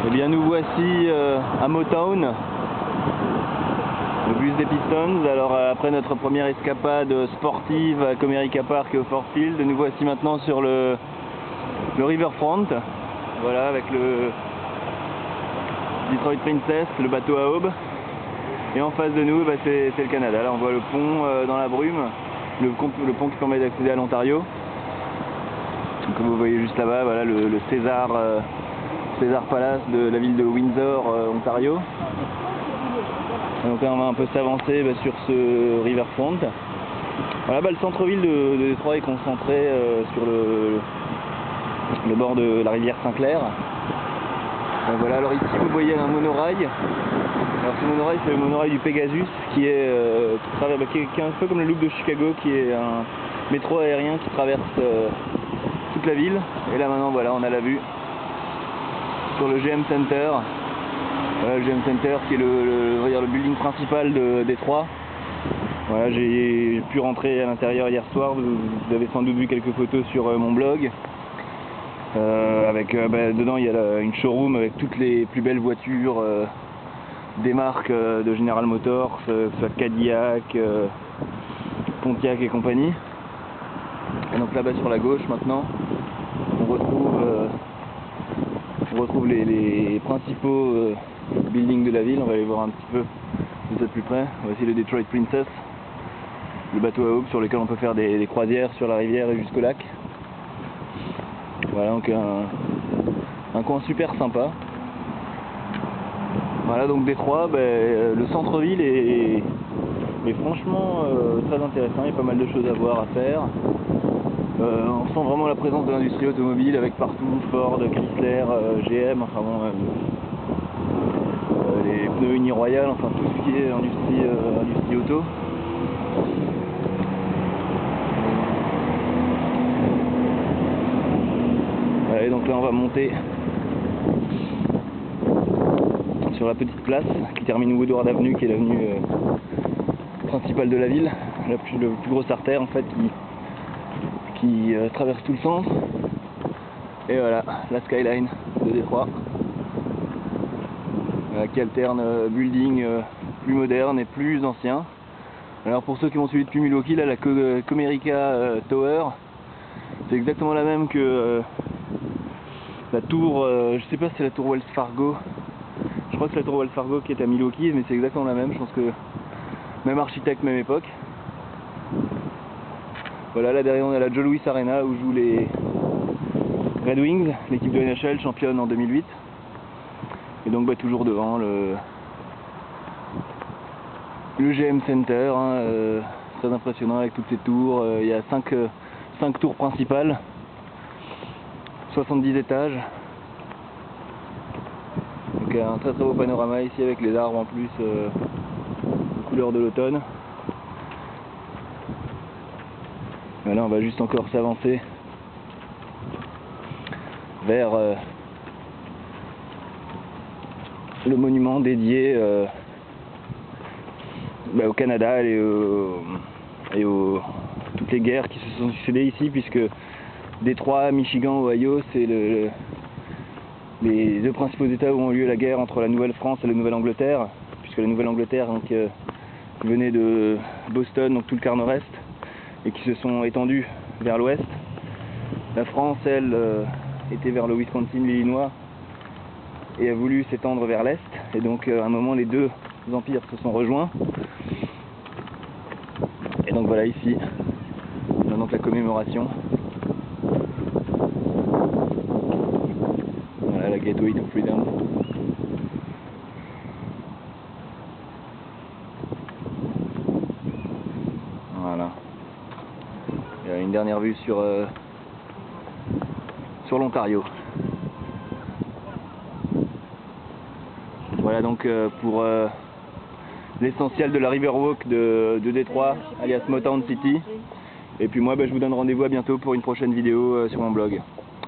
Eh bien nous voici à Motown, le bus des Pistons. Alors après notre première escapade sportive à Comerica Park et au Ford Field, nous voici maintenant sur le Riverfront. Voilà, avec le Detroit Princess, le bateau à aube. Et en face de nous, c'est le Canada. Là on voit le pont dans la brume, le pont qui permet d'accéder à l'Ontario. Comme vous voyez juste là-bas, voilà le César Palace de la ville de Windsor, Ontario. Donc là on va un peu s'avancer sur ce Riverfront. Voilà, le centre-ville de Détroit est concentré sur le bord de la rivière Saint-Clair. Voilà, alors ici vous voyez un monorail. Alors ce monorail, c'est le monorail du Pegasus qui est un peu comme le Loop de Chicago, qui est un métro aérien qui traverse toute la ville. Et là maintenant voilà, on a la vue sur le GM Center. Voilà, le GM Center qui est le building principal de Détroit. Voilà, j'ai pu rentrer à l'intérieur hier soir, vous avez sans doute vu quelques photos sur mon blog. Dedans il y a une showroom avec toutes les plus belles voitures des marques de General Motors, que ce soit Cadillac, Pontiac et compagnie. Et donc là-bas sur la gauche maintenant, on retrouve les principaux buildings de la ville. On va aller voir un petit peu de plus près. Voici le Detroit Princess, le bateau à aube sur lequel on peut faire des croisières sur la rivière et jusqu'au lac. Voilà, donc un coin super sympa. Voilà, donc Détroit, le centre-ville est franchement très intéressant. Il y a pas mal de choses à voir, à faire. On sent vraiment la présence de l'industrie automobile avec partout Ford, Chrysler, GM, enfin bon, les pneus Uniroyal, enfin tout ce qui est industrie auto. Et donc là on va monter sur la petite place qui termine Woodward Avenue, qui est l'avenue principale de la ville, la plus grosse artère en fait qui traverse tout le centre. Et voilà, la skyline de Détroit, qui alterne building plus moderne et plus ancien. Alors pour ceux qui m'ont suivi depuis Milwaukee, là la Comerica Tower, c'est exactement la même que la tour, je sais pas si c'est la tour Wells Fargo, je crois que c'est la tour Wells Fargo qui est à Milwaukee, mais c'est exactement la même, je pense que même architecte, même époque. Voilà, là derrière on a la Joe Louis Arena où jouent les Red Wings, l'équipe de NHL championne en 2008. Et donc toujours devant le GM Center, très impressionnant avec toutes ces tours. Il y a 5 tours principales, 70 étages. Donc un très beau panorama ici avec les arbres en plus, couleur de l'automne. Voilà, on va juste encore s'avancer vers le monument dédié au Canada et toutes les guerres qui se sont succédées ici, puisque Détroit, Michigan, Ohio, c'est les deux principaux états où ont lieu la guerre entre la Nouvelle-France et la Nouvelle-Angleterre, puisque la Nouvelle-Angleterre venait de Boston, donc tout le quart nord-est, et qui se sont étendus vers l'ouest. La France, elle, était vers le Wisconsin, l'Illinois, et a voulu s'étendre vers l'est. Et donc à un moment, les deux empires se sont rejoints. Et donc voilà, ici, on a donc la commémoration. Voilà, la Gateway to Freedom. Voilà. Il y a une dernière vue sur l'Ontario. Voilà donc pour l'essentiel de la Riverwalk de Détroit, alias Motown City. Et puis moi je vous donne rendez-vous à bientôt pour une prochaine vidéo sur mon blog.